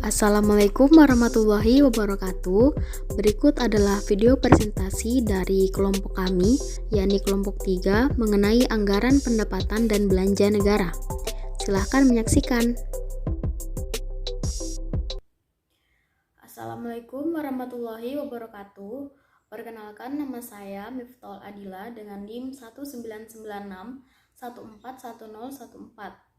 Assalamualaikum warahmatullahi wabarakatuh. Berikut adalah video presentasi dari kelompok kami, yakni kelompok 3, mengenai anggaran pendapatan dan belanja negara. Silahkan menyaksikan. Assalamualaikum warahmatullahi wabarakatuh. Perkenalkan, nama saya Miftol Adila dengan NIM 1996141014.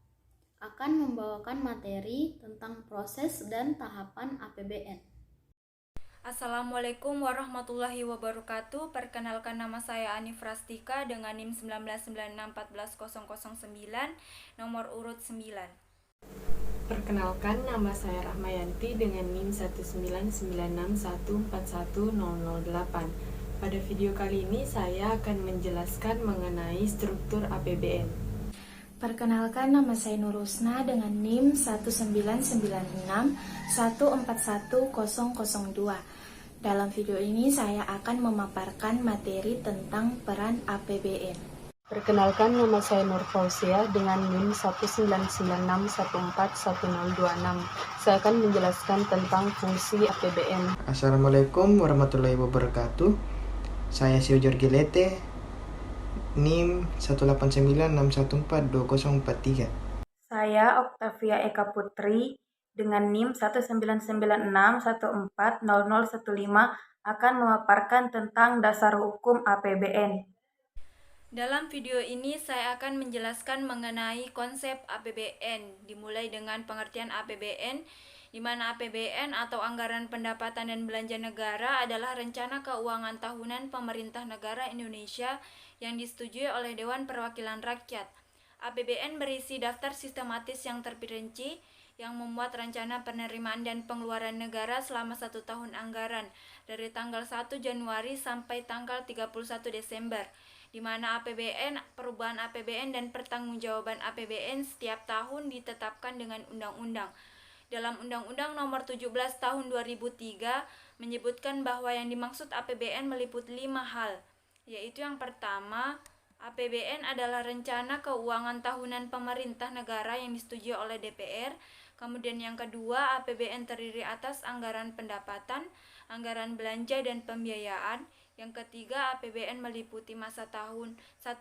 Akan membawakan materi tentang proses dan tahapan APBN. Assalamualaikum warahmatullahi wabarakatuh. Perkenalkan, nama saya Anif Rastika dengan NIM 1996141009, nomor urut 9. Perkenalkan, nama saya Rahmayanti dengan NIM 1996141008. Pada video kali ini saya akan menjelaskan mengenai struktur APBN. Perkenalkan, nama saya Nurusna dengan NIM 1996141002. Dalam video ini saya akan memaparkan materi tentang peran APBN. Perkenalkan, nama saya Nur Fauzia dengan NIM 1996141026. Saya akan menjelaskan tentang fungsi APBN. Assalamualaikum warahmatullahi wabarakatuh. Saya Siojor Gilete, NIM 18961420443. Saya Oktavia Eka Putri dengan NIM 1996140015 akan memaparkan tentang dasar hukum APBN. Dalam video ini saya akan menjelaskan mengenai konsep APBN, dimulai dengan pengertian APBN, di mana APBN atau Anggaran Pendapatan dan Belanja Negara adalah rencana keuangan tahunan pemerintah negara Indonesia yang disetujui oleh Dewan Perwakilan Rakyat. APBN berisi daftar sistematis yang terperinci yang memuat rencana penerimaan dan pengeluaran negara selama 1 tahun anggaran dari tanggal 1 Januari sampai tanggal 31 Desember, di mana APBN, perubahan APBN dan pertanggungjawaban APBN setiap tahun ditetapkan dengan undang-undang. Dalam Undang-Undang Nomor 17 Tahun 2003 menyebutkan bahwa yang dimaksud APBN meliputi 5 hal, yaitu yang pertama, APBN adalah rencana keuangan tahunan pemerintah negara yang disetujui oleh DPR. Kemudian yang kedua, APBN terdiri atas anggaran pendapatan, anggaran belanja dan pembiayaan. Yang ketiga, APBN meliputi masa 1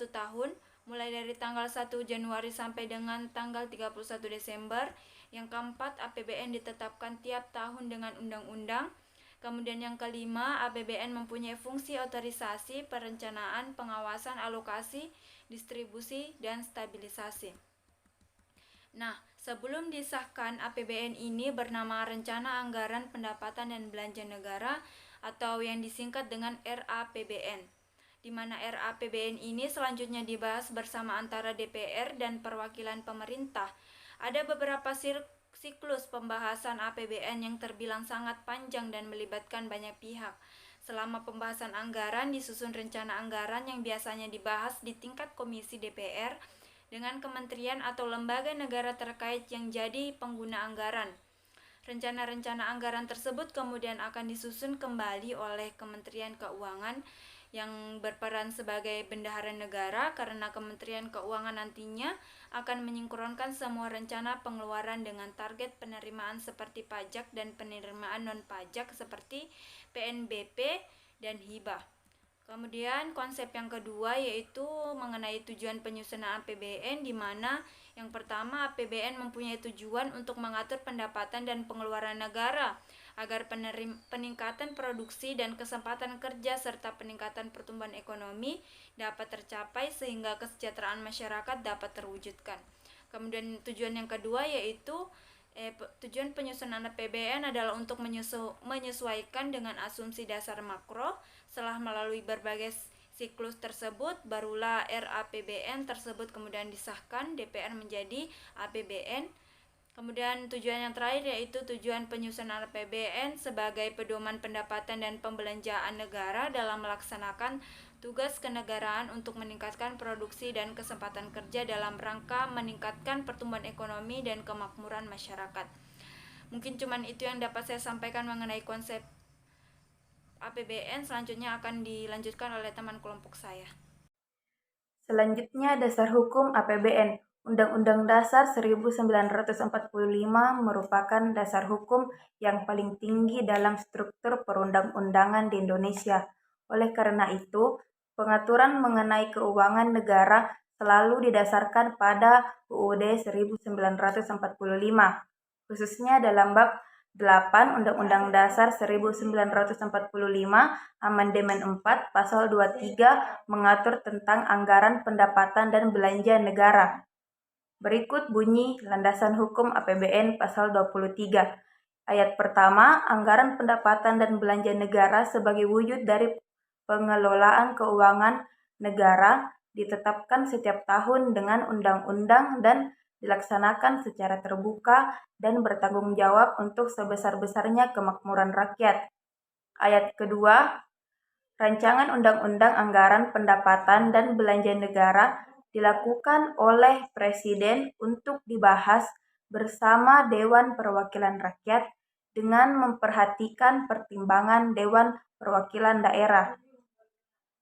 tahun, mulai dari tanggal 1 Januari sampai dengan tanggal 31 Desember. Yang keempat, APBN ditetapkan tiap tahun dengan undang-undang. Kemudian yang kelima, APBN mempunyai fungsi otorisasi, perencanaan, pengawasan, alokasi, distribusi, dan stabilisasi. Nah, sebelum disahkan, APBN ini bernama Rencana Anggaran Pendapatan dan Belanja Negara atau yang disingkat dengan RAPBN, di mana RAPBN ini selanjutnya dibahas bersama antara DPR dan perwakilan pemerintah. Ada beberapa siklus pembahasan APBN yang terbilang sangat panjang dan melibatkan banyak pihak. Selama pembahasan anggaran disusun rencana anggaran yang biasanya dibahas di tingkat komisi DPR dengan kementerian atau lembaga negara terkait yang jadi pengguna anggaran. Rencana-rencana anggaran tersebut kemudian akan disusun kembali oleh Kementerian Keuangan yang berperan sebagai bendahara negara, karena Kementerian Keuangan nantinya akan menyinkronkan semua rencana pengeluaran dengan target penerimaan seperti pajak dan penerimaan non-pajak seperti PNBP dan hibah. Kemudian konsep yang kedua yaitu mengenai tujuan penyusunan APBN, di mana yang pertama, APBN mempunyai tujuan untuk mengatur pendapatan dan pengeluaran negara agar peningkatan produksi dan kesempatan kerja serta peningkatan pertumbuhan ekonomi dapat tercapai sehingga kesejahteraan masyarakat dapat terwujudkan. Kemudian tujuan yang kedua yaitu tujuan penyusunan APBN adalah untuk menyesuaikan dengan asumsi dasar makro. Setelah melalui berbagai siklus tersebut, barulah RAPBN tersebut kemudian disahkan DPR menjadi APBN. Kemudian tujuan yang terakhir yaitu tujuan penyusunan APBN sebagai pedoman pendapatan dan pembelanjaan negara dalam melaksanakan tugas kenegaraan untuk meningkatkan produksi dan kesempatan kerja dalam rangka meningkatkan pertumbuhan ekonomi dan kemakmuran masyarakat. Mungkin cuman itu yang dapat saya sampaikan mengenai konsep APBN. Selanjutnya akan dilanjutkan oleh teman kelompok saya. Selanjutnya, dasar hukum APBN. Undang-Undang Dasar 1945 merupakan dasar hukum yang paling tinggi dalam struktur perundang-undangan di Indonesia. Oleh karena itu, pengaturan mengenai keuangan negara selalu didasarkan pada UUD 1945, khususnya dalam bab 8 Undang-Undang Dasar 1945 Amandemen 4 Pasal 23 mengatur tentang anggaran pendapatan dan belanja negara. Berikut bunyi landasan hukum APBN Pasal 23. Ayat pertama, anggaran pendapatan dan belanja negara sebagai wujud dari pengelolaan keuangan negara ditetapkan setiap tahun dengan undang-undang dan dilaksanakan secara terbuka dan bertanggung jawab untuk sebesar-besarnya kemakmuran rakyat. Ayat kedua, rancangan undang-undang anggaran pendapatan dan belanja negara dilakukan oleh Presiden untuk dibahas bersama Dewan Perwakilan Rakyat dengan memperhatikan pertimbangan Dewan Perwakilan Daerah.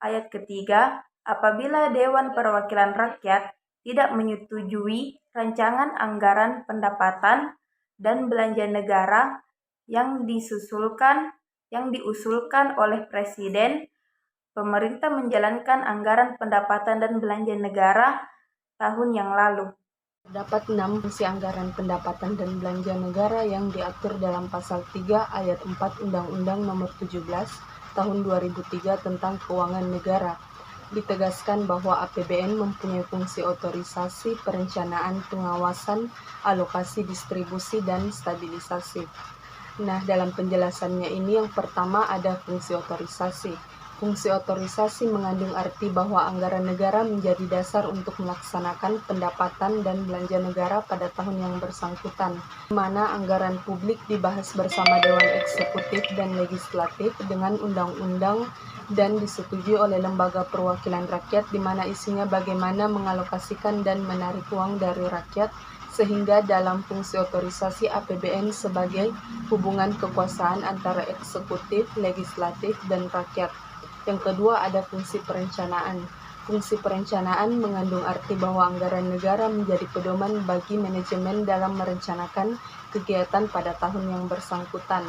Ayat ketiga, apabila Dewan Perwakilan Rakyat tidak menyetujui rancangan anggaran pendapatan dan belanja negara yang diusulkan oleh Presiden, pemerintah menjalankan anggaran pendapatan dan belanja negara tahun yang lalu. Terdapat 6 fungsi anggaran pendapatan dan belanja negara yang diatur dalam Pasal 3 Ayat 4 Undang-Undang Nomor 17 Tahun 2003 tentang Keuangan Negara. Ditegaskan bahwa APBN mempunyai fungsi otorisasi, perencanaan, pengawasan, alokasi, distribusi, dan stabilisasi. Nah, dalam penjelasannya ini yang pertama ada fungsi otorisasi. Fungsi otorisasi mengandung arti bahwa anggaran negara menjadi dasar untuk melaksanakan pendapatan dan belanja negara pada tahun yang bersangkutan, di mana anggaran publik dibahas bersama Dewan Eksekutif dan Legislatif dengan undang-undang dan disetujui oleh Lembaga Perwakilan Rakyat, di mana isinya bagaimana mengalokasikan dan menarik uang dari rakyat, sehingga dalam fungsi otorisasi APBN sebagai hubungan kekuasaan antara eksekutif, legislatif, dan rakyat. Yang kedua ada fungsi perencanaan. Fungsi perencanaan mengandung arti bahwa anggaran negara menjadi pedoman bagi manajemen dalam merencanakan kegiatan pada tahun yang bersangkutan.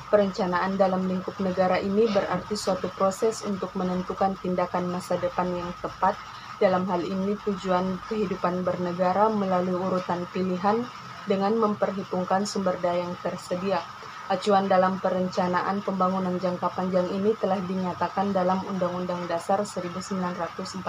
Perencanaan dalam lingkup negara ini berarti suatu proses untuk menentukan tindakan masa depan yang tepat. Dalam hal ini tujuan kehidupan bernegara melalui urutan pilihan dengan memperhitungkan sumber daya yang tersedia. Acuan dalam perencanaan pembangunan jangka panjang ini telah dinyatakan dalam Undang-Undang Dasar 1945.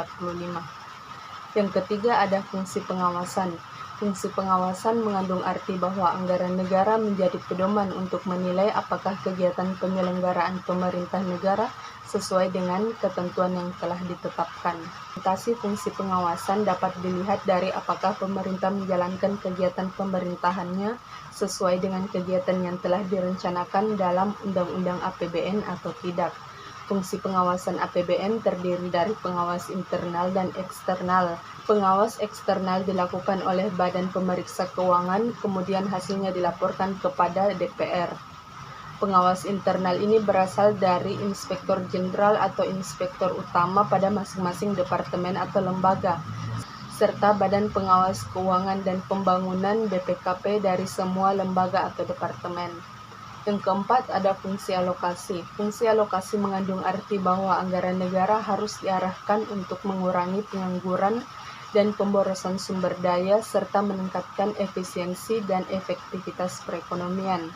Yang ketiga ada fungsi pengawasan. Fungsi pengawasan mengandung arti bahwa anggaran negara menjadi pedoman untuk menilai apakah kegiatan penyelenggaraan pemerintah negara sesuai dengan ketentuan yang telah ditetapkan. Orientasi fungsi pengawasan dapat dilihat dari apakah pemerintah menjalankan kegiatan pemerintahannya sesuai dengan kegiatan yang telah direncanakan dalam Undang-Undang APBN atau tidak. Fungsi pengawasan APBN terdiri dari pengawas internal dan eksternal. Pengawas eksternal dilakukan oleh Badan Pemeriksa Keuangan, kemudian hasilnya dilaporkan kepada DPR. Pengawas internal ini berasal dari Inspektur Jenderal atau Inspektur Utama pada masing-masing departemen atau lembaga, serta Badan Pengawas Keuangan dan Pembangunan BPKP dari semua lembaga atau departemen. Yang keempat ada fungsi alokasi. Fungsi alokasi mengandung arti bahwa anggaran negara harus diarahkan untuk mengurangi pengangguran dan pemborosan sumber daya serta meningkatkan efisiensi dan efektivitas perekonomian.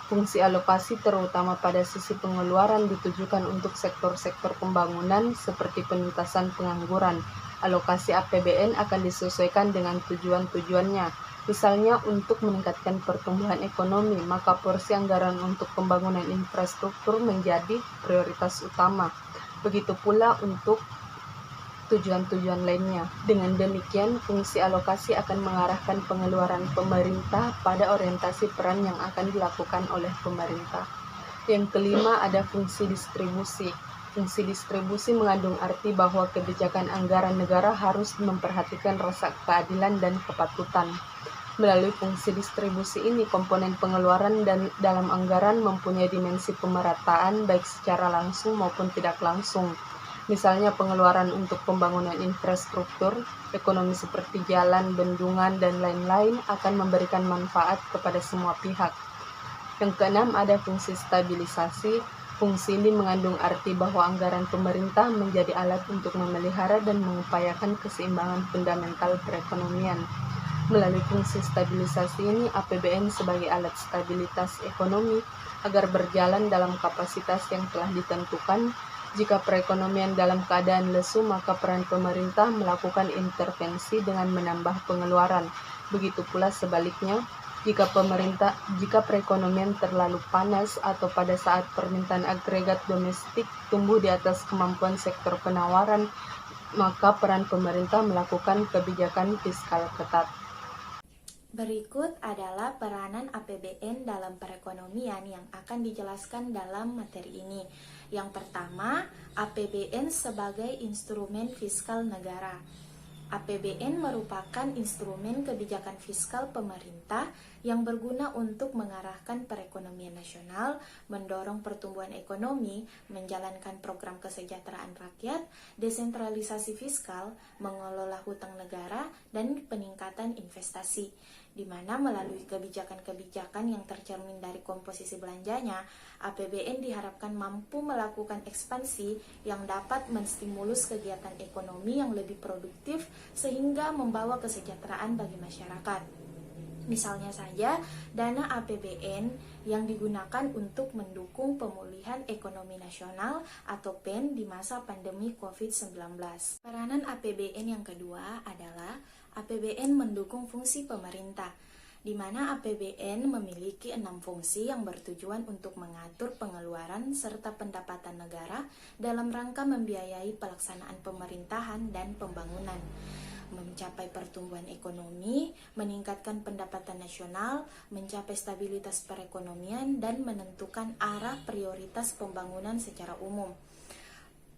Fungsi alokasi terutama pada sisi pengeluaran ditujukan untuk sektor-sektor pembangunan seperti penuntasan pengangguran. Alokasi APBN akan disesuaikan dengan tujuan-tujuannya. Misalnya untuk meningkatkan pertumbuhan ekonomi, maka porsi anggaran untuk pembangunan infrastruktur menjadi prioritas utama. Begitu pula untuk tujuan-tujuan lainnya. Dengan demikian, fungsi alokasi akan mengarahkan pengeluaran pemerintah pada orientasi peran yang akan dilakukan oleh pemerintah. Yang kelima ada fungsi distribusi. Fungsi distribusi mengandung arti bahwa kebijakan anggaran negara harus memperhatikan rasa keadilan dan kepatutan. Melalui fungsi distribusi ini, komponen pengeluaran dan dalam anggaran mempunyai dimensi pemerataan baik secara langsung maupun tidak langsung. Misalnya pengeluaran untuk pembangunan infrastruktur, ekonomi seperti jalan, bendungan, dan lain-lain akan memberikan manfaat kepada semua pihak. Yang keenam, ada fungsi stabilisasi. Fungsi ini mengandung arti bahwa anggaran pemerintah menjadi alat untuk memelihara dan mengupayakan keseimbangan fundamental perekonomian. Melalui fungsi stabilisasi ini, APBN sebagai alat stabilitas ekonomi agar berjalan dalam kapasitas yang telah ditentukan. Jika perekonomian dalam keadaan lesu, maka peran pemerintah melakukan intervensi dengan menambah pengeluaran. Begitu pula sebaliknya, jika perekonomian terlalu panas atau pada saat permintaan agregat domestik tumbuh di atas kemampuan sektor penawaran, maka peran pemerintah melakukan kebijakan fiskal ketat. Berikut adalah peranan APBN dalam perekonomian yang akan dijelaskan dalam materi ini. Yang pertama, APBN sebagai instrumen fiskal negara. APBN merupakan instrumen kebijakan fiskal pemerintah yang berguna untuk mengarahkan perekonomian nasional, mendorong pertumbuhan ekonomi, menjalankan program kesejahteraan rakyat, desentralisasi fiskal, mengelola hutang negara, dan peningkatan investasi, di mana melalui kebijakan-kebijakan yang tercermin dari komposisi belanjanya, APBN diharapkan mampu melakukan ekspansi yang dapat menstimulus kegiatan ekonomi yang lebih produktif sehingga membawa kesejahteraan bagi masyarakat. Misalnya saja, dana APBN yang digunakan untuk mendukung pemulihan ekonomi nasional atau PEN di masa pandemi COVID-19. Peranan APBN yang kedua adalah APBN mendukung fungsi pemerintah, di mana APBN memiliki 6 fungsi yang bertujuan untuk mengatur pengeluaran serta pendapatan negara dalam rangka membiayai pelaksanaan pemerintahan dan pembangunan, mencapai pertumbuhan ekonomi, meningkatkan pendapatan nasional, mencapai stabilitas perekonomian, dan menentukan arah prioritas pembangunan secara umum.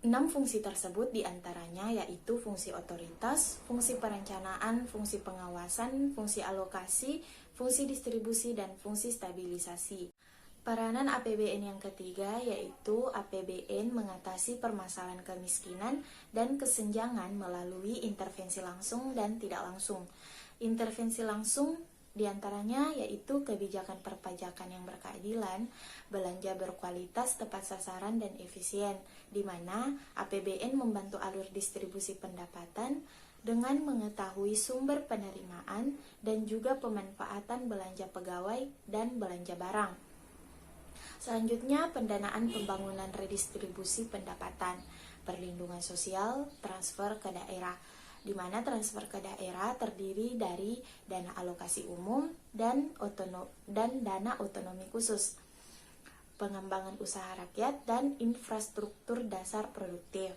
6 fungsi tersebut diantaranya yaitu fungsi otoritas, fungsi perencanaan, fungsi pengawasan, fungsi alokasi, fungsi distribusi, dan fungsi stabilisasi. Peranan APBN yang ketiga yaitu APBN mengatasi permasalahan kemiskinan dan kesenjangan melalui intervensi langsung dan tidak langsung. Intervensi langsung diantaranya yaitu kebijakan perpajakan yang berkeadilan, belanja berkualitas, tepat sasaran, dan efisien, di mana APBN membantu alur distribusi pendapatan dengan mengetahui sumber penerimaan dan juga pemanfaatan belanja pegawai dan belanja barang. Selanjutnya, pendanaan pembangunan redistribusi pendapatan, perlindungan sosial, transfer ke daerah, di mana transfer ke daerah terdiri dari dana alokasi umum dan dana otonomi khusus, pengembangan usaha rakyat, dan infrastruktur dasar produktif.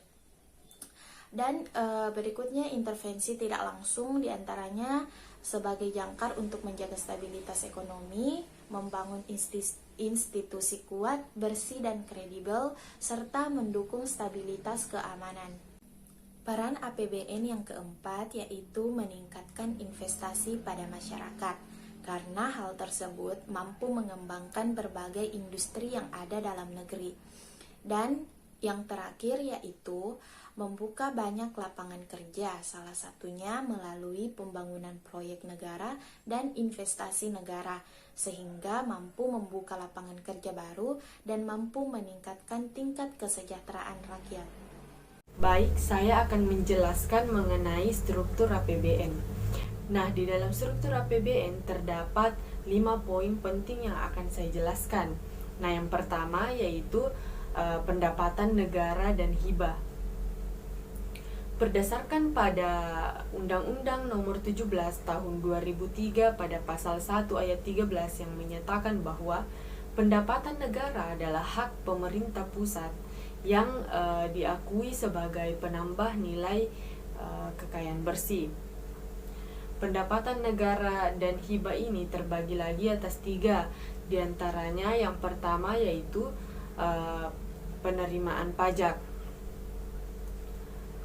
Dan berikutnya intervensi tidak langsung, diantaranya sebagai jangkar untuk menjaga stabilitas ekonomi, membangun institusi kuat, bersih, dan kredibel, serta mendukung stabilitas keamanan. Peran APBN yang keempat yaitu meningkatkan investasi pada masyarakat, karena hal tersebut mampu mengembangkan berbagai industri yang ada dalam negeri. Dan yang terakhir yaitu membuka banyak lapangan kerja, salah satunya melalui pembangunan proyek negara dan investasi negara, sehingga mampu membuka lapangan kerja baru dan mampu meningkatkan tingkat kesejahteraan rakyat. Baik, saya akan menjelaskan mengenai struktur APBN. Nah, di dalam struktur APBN terdapat 5 poin penting yang akan saya jelaskan. Nah, yang pertama yaitu pendapatan negara dan hibah. Berdasarkan pada Undang-Undang Nomor 17 Tahun 2003 pada pasal 1 ayat 13 yang menyatakan bahwa pendapatan negara adalah hak pemerintah pusat yang diakui sebagai penambah nilai kekayaan bersih. Pendapatan negara dan hibah ini terbagi lagi atas 3, diantaranya yang pertama yaitu penerimaan pajak.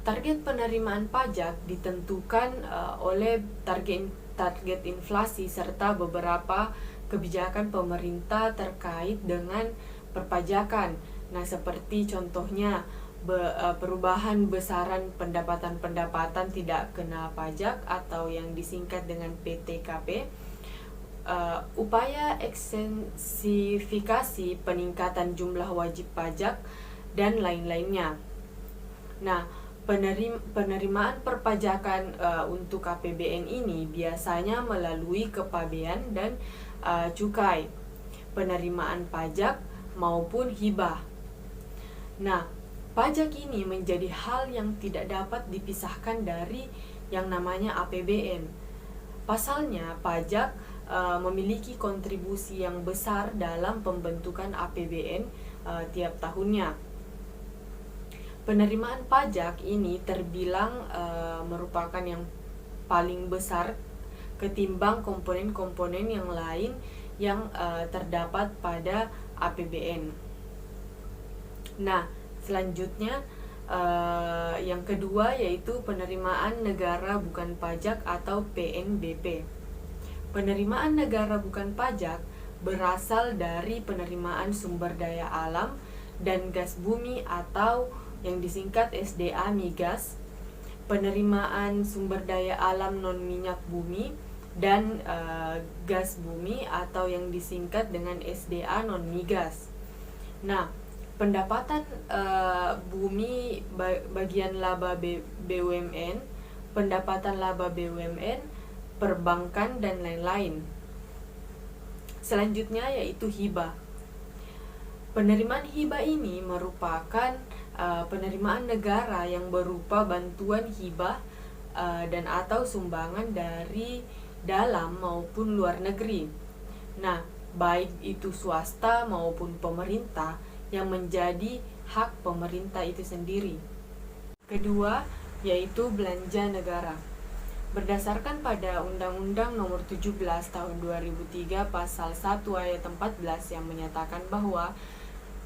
Target penerimaan pajak ditentukan oleh target inflasi serta beberapa kebijakan pemerintah terkait dengan perpajakan. Nah, seperti contohnya perubahan besaran pendapatan tidak kena pajak atau yang disingkat dengan PTKP, upaya ekstensifikasi peningkatan jumlah wajib pajak, dan lain-lainnya. Nah, penerimaan perpajakan untuk APBN ini biasanya melalui kepabean dan cukai, penerimaan pajak maupun hibah. Nah, pajak ini menjadi hal yang tidak dapat dipisahkan dari yang namanya APBN. Pasalnya, pajak memiliki kontribusi yang besar dalam pembentukan APBN tiap tahunnya. Penerimaan pajak ini terbilang merupakan yang paling besar ketimbang komponen-komponen yang lain yang terdapat pada APBN. Nah, selanjutnya yang kedua yaitu penerimaan negara bukan pajak atau PNBP. Penerimaan negara bukan pajak berasal dari penerimaan sumber daya alam dan gas bumi atau yang disingkat SDA migas, penerimaan sumber daya alam non minyak bumi dan gas bumi atau yang disingkat dengan SDA non migas. Nah, pendapatan bumi bagian laba BUMN, pendapatan laba BUMN, perbankan, dan lain-lain. Selanjutnya yaitu hibah. Penerimaan hibah ini merupakan penerimaan negara yang berupa bantuan hibah dan atau sumbangan dari dalam maupun luar negeri. Nah, baik itu swasta maupun pemerintah yang menjadi hak pemerintah itu sendiri. Kedua, yaitu belanja negara. Berdasarkan pada Undang-Undang Nomor 17 Tahun 2003 Pasal 1 Ayat 14 yang menyatakan bahwa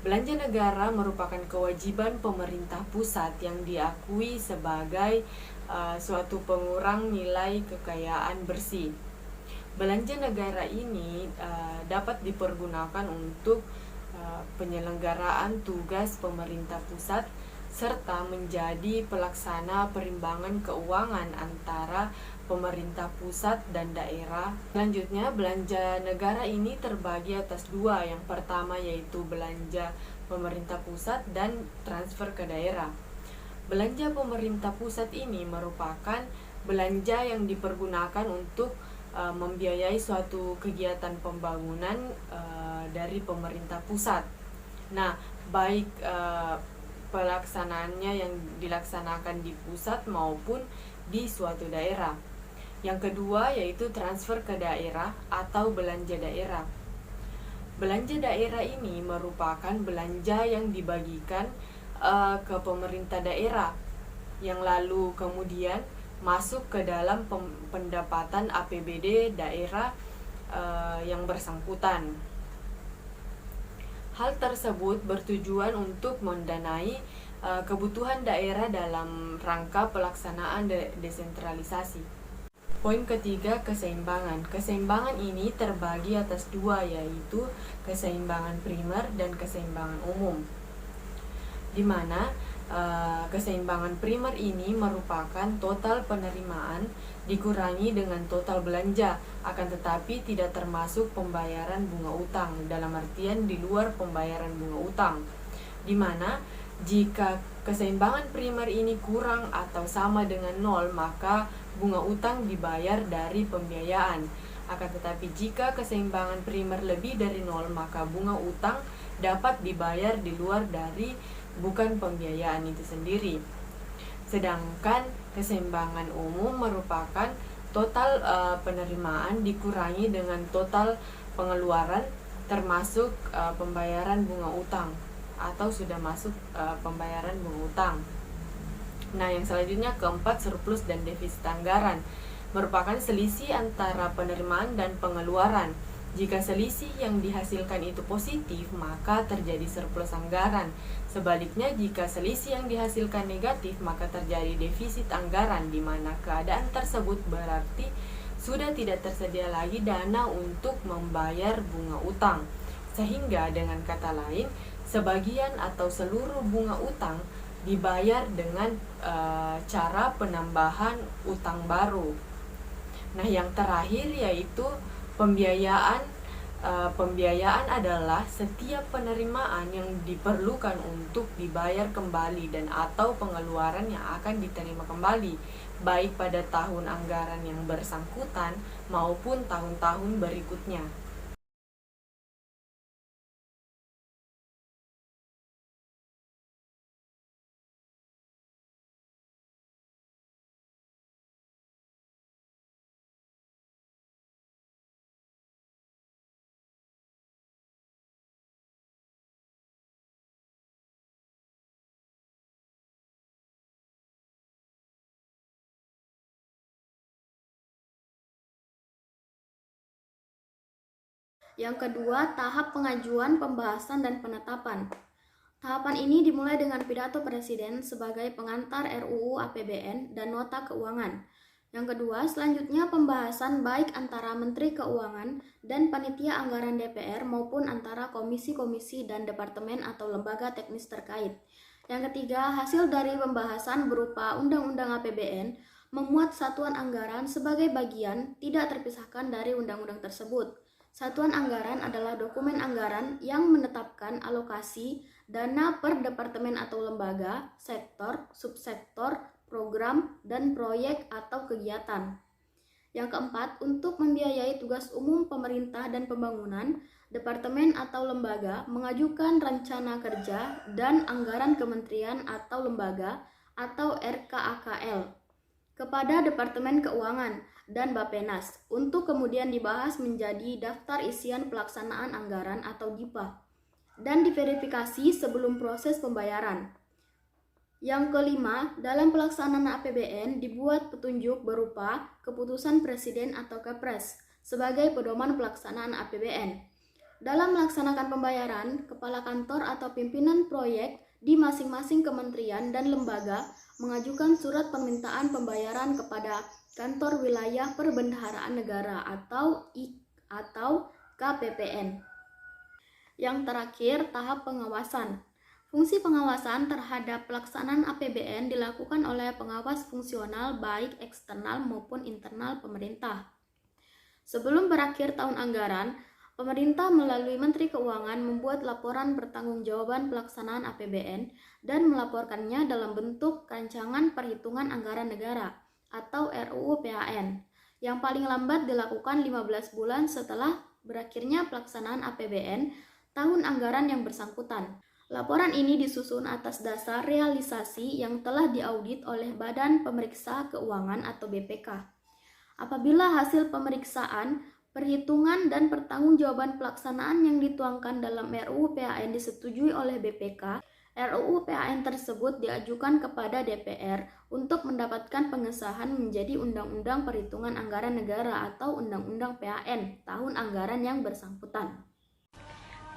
belanja negara merupakan kewajiban pemerintah pusat yang diakui sebagai suatu pengurang nilai kekayaan bersih. Belanja negara ini dapat dipergunakan untuk penyelenggaraan tugas pemerintah pusat serta menjadi pelaksana perimbangan keuangan antara pemerintah pusat dan daerah. Selanjutnya, belanja negara ini terbagi atas dua. Yang pertama yaitu belanja pemerintah pusat dan transfer ke daerah. Belanja pemerintah pusat ini merupakan belanja yang dipergunakan untuk membiayai suatu kegiatan pembangunan dari pemerintah pusat. Nah, baik pelaksanaannya yang dilaksanakan di pusat maupun di suatu daerah. Yang kedua yaitu transfer ke daerah atau belanja daerah. Belanja daerah ini merupakan belanja yang dibagikan ke pemerintah daerah yang lalu kemudian masuk ke dalam pendapatan APBD daerah yang bersangkutan. Hal tersebut bertujuan untuk mendanai kebutuhan daerah dalam rangka pelaksanaan desentralisasi. Poin ketiga, keseimbangan. Keseimbangan ini terbagi atas dua, yaitu keseimbangan primer dan keseimbangan umum. Di mana keseimbangan primer ini merupakan total penerimaan dikurangi dengan total belanja, akan tetapi tidak termasuk pembayaran bunga utang, dalam artian di luar pembayaran bunga utang. Di mana jika keseimbangan primer ini kurang atau sama dengan 0, maka bunga utang dibayar dari pembiayaan. Akan tetapi jika keseimbangan primer lebih dari 0, maka bunga utang dapat dibayar di luar dari bukan pembiayaan itu sendiri. Sedangkan keseimbangan umum merupakan total penerimaan dikurangi dengan total pengeluaran termasuk pembayaran bunga utang atau sudah masuk pembayaran bunga utang. Nah, yang selanjutnya keempat, surplus dan defisit anggaran merupakan selisih antara penerimaan dan pengeluaran. Jika selisih yang dihasilkan itu positif, maka terjadi surplus anggaran. Sebaliknya, jika selisih yang dihasilkan negatif, maka terjadi defisit anggaran, di mana keadaan tersebut berarti sudah tidak tersedia lagi dana untuk membayar bunga utang. Sehingga dengan kata lain, sebagian atau seluruh bunga utang dibayar dengan cara penambahan utang baru. Nah, yang terakhir yaitu pembiayaan. Pembiayaan adalah setiap penerimaan yang diperlukan untuk dibayar kembali dan atau pengeluaran yang akan diterima kembali, baik pada tahun anggaran yang bersangkutan maupun tahun-tahun berikutnya. Yang kedua, tahap pengajuan, pembahasan, dan penetapan. Tahapan ini dimulai dengan pidato Presiden sebagai pengantar RUU APBN dan Nota Keuangan. Yang kedua, selanjutnya pembahasan baik antara Menteri Keuangan dan Panitia Anggaran DPR maupun antara komisi-komisi dan departemen atau lembaga teknis terkait. Yang ketiga, hasil dari pembahasan berupa Undang-Undang APBN memuat satuan anggaran sebagai bagian tidak terpisahkan dari undang-undang tersebut. Satuan anggaran adalah dokumen anggaran yang menetapkan alokasi dana per departemen atau lembaga, sektor, subsektor, program, dan proyek atau kegiatan. Yang keempat, untuk membiayai tugas umum pemerintah dan pembangunan, departemen atau lembaga mengajukan rencana kerja dan anggaran kementerian atau lembaga atau RKAKL kepada Departemen Keuangan dan Bappenas untuk kemudian dibahas menjadi daftar isian pelaksanaan anggaran atau DIPA dan diverifikasi sebelum proses pembayaran. Yang kelima, dalam pelaksanaan APBN dibuat petunjuk berupa keputusan Presiden atau Kepres sebagai pedoman pelaksanaan APBN. Dalam melaksanakan pembayaran, kepala kantor atau pimpinan proyek di masing-masing kementerian dan lembaga mengajukan surat permintaan pembayaran kepada Kantor Wilayah Perbendaharaan Negara atau KPPN. Yang terakhir, tahap pengawasan. Fungsi pengawasan terhadap pelaksanaan APBN dilakukan oleh pengawas fungsional baik eksternal maupun internal pemerintah. Sebelum berakhir tahun anggaran, pemerintah melalui Menteri Keuangan membuat laporan pertanggungjawaban pelaksanaan APBN dan melaporkannya dalam bentuk rancangan perhitungan anggaran negara atau RUU PAN yang paling lambat dilakukan 15 bulan setelah berakhirnya pelaksanaan APBN tahun anggaran yang bersangkutan. Laporan ini disusun atas dasar realisasi yang telah diaudit oleh Badan Pemeriksa Keuangan atau BPK. Apabila hasil pemeriksaan, perhitungan dan pertanggungjawaban pelaksanaan yang dituangkan dalam RUU PAN disetujui oleh BPK, RUU PAN tersebut diajukan kepada DPR untuk mendapatkan pengesahan menjadi Undang-Undang Perhitungan Anggaran Negara atau Undang-Undang PAN tahun anggaran yang bersangkutan.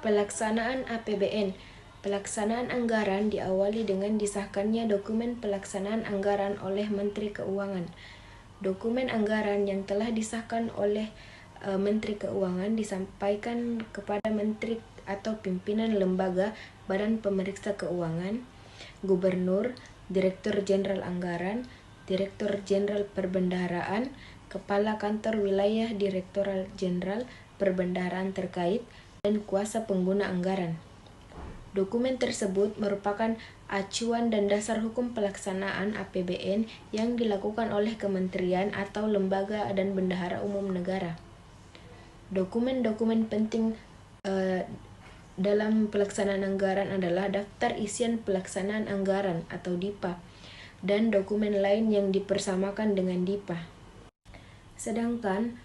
Pelaksanaan APBN. Pelaksanaan anggaran diawali dengan disahkannya dokumen pelaksanaan anggaran oleh Menteri Keuangan. Dokumen anggaran yang telah disahkan oleh Menteri Keuangan disampaikan kepada Menteri atau pimpinan lembaga Badan Pemeriksa Keuangan, Gubernur, Direktur Jenderal Anggaran, Direktur Jenderal Perbendaharaan, Kepala Kantor Wilayah Direktorat Jenderal Perbendaharaan terkait, dan kuasa pengguna anggaran. Dokumen tersebut merupakan acuan dan dasar hukum pelaksanaan APBN yang dilakukan oleh kementerian atau lembaga dan bendahara umum negara. Dokumen-dokumen penting dalam pelaksanaan anggaran adalah daftar isian pelaksanaan anggaran atau DIPA dan dokumen lain yang dipersamakan dengan DIPA. Sedangkan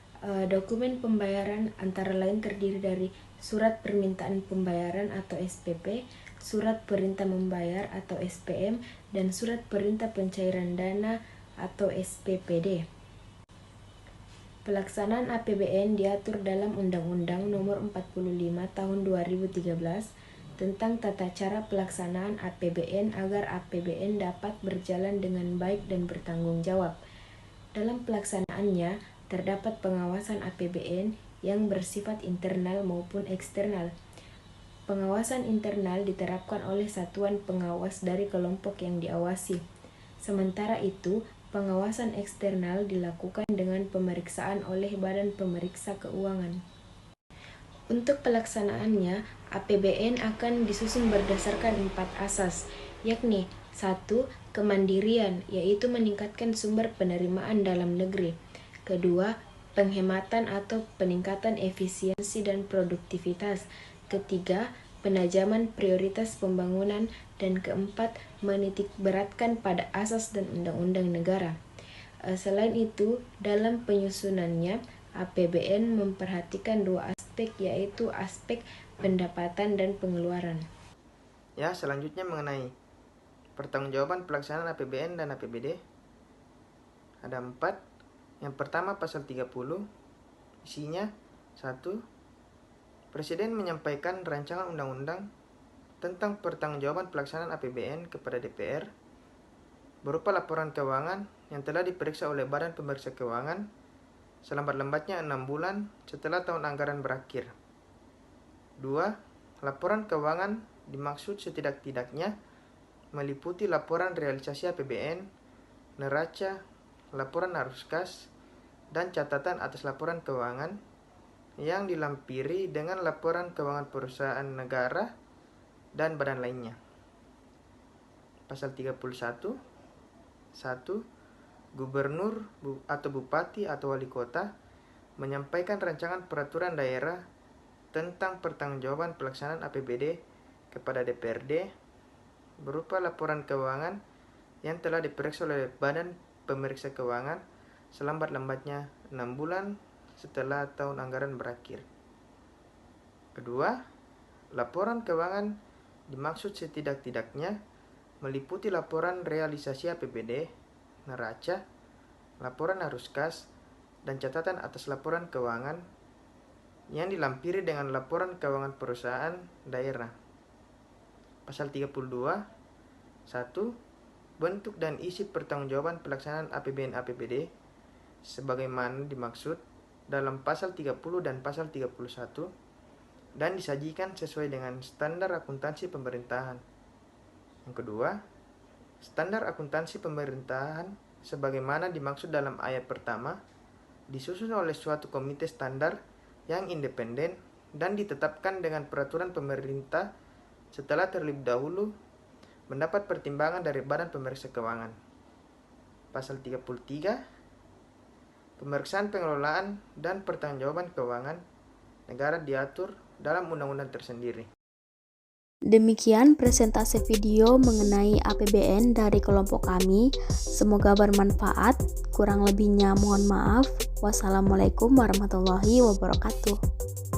dokumen pembayaran antara lain terdiri dari surat permintaan pembayaran atau SPP, surat perintah membayar atau SPM, dan surat perintah pencairan dana atau SPPD. Pelaksanaan APBN diatur dalam Undang-Undang Nomor 45 Tahun 2013 tentang tata cara pelaksanaan APBN agar APBN dapat berjalan dengan baik dan bertanggung jawab. Dalam pelaksanaannya, terdapat pengawasan APBN yang bersifat internal maupun eksternal. Pengawasan internal diterapkan oleh satuan pengawas dari kelompok yang diawasi. Sementara itu, pengawasan eksternal dilakukan dengan pemeriksaan oleh Badan Pemeriksa Keuangan. Untuk pelaksanaannya, APBN akan disusun berdasarkan 4 asas, yakni 1. Kemandirian, yaitu meningkatkan sumber penerimaan dalam negeri. Kedua, penghematan atau peningkatan efisiensi dan produktivitas. Ketiga, penajaman prioritas pembangunan. Dan keempat, menitikberatkan pada asas dan undang-undang negara. Selain itu, dalam penyusunannya, APBN memperhatikan 2 aspek, yaitu aspek pendapatan dan pengeluaran. Ya, selanjutnya mengenai pertanggungjawaban pelaksanaan APBN dan APBD. Ada 4. Yang pertama pasal 30, isinya 1. Presiden menyampaikan rancangan undang-undang tentang pertanggungjawaban pelaksanaan APBN kepada DPR berupa laporan keuangan yang telah diperiksa oleh Badan Pemeriksa Keuangan selambat-lambatnya 6 bulan setelah tahun anggaran berakhir. 2. Laporan keuangan dimaksud setidak-tidaknya meliputi laporan realisasi APBN, neraca, laporan arus kas, dan catatan atas laporan keuangan yang dilampiri dengan laporan keuangan perusahaan negara dan badan lainnya. Pasal 31. 1. Gubernur atau bupati atau wali kota menyampaikan rancangan peraturan daerah tentang pertanggungjawaban pelaksanaan APBD kepada DPRD berupa laporan keuangan yang telah diperiksa oleh Badan Pemeriksa Keuangan selambat-lambatnya 6 bulan setelah tahun anggaran berakhir. Kedua, laporan keuangan dimaksud setidak-tidaknya meliputi laporan realisasi APBD, neraca, laporan arus kas, dan catatan atas laporan keuangan yang dilampiri dengan laporan keuangan perusahaan daerah. Pasal 32. 1. Bentuk dan isi pertanggungjawaban pelaksanaan APBN APBD sebagaimana dimaksud dalam pasal 30 dan pasal 31 dan disajikan sesuai dengan standar akuntansi pemerintahan. Yang kedua, standar akuntansi pemerintahan sebagaimana dimaksud dalam ayat pertama disusun oleh suatu komite standar yang independen dan ditetapkan dengan peraturan pemerintah setelah terlebih dahulu mendapat pertimbangan dari Badan Pemeriksa Keuangan. Pasal 33, pemeriksaan pengelolaan dan pertanggungjawaban keuangan negara diatur dalam undang-undang tersendiri. Demikian presentasi video mengenai APBN dari kelompok kami. Semoga bermanfaat. Kurang lebihnya mohon maaf. Wassalamualaikum warahmatullahi wabarakatuh.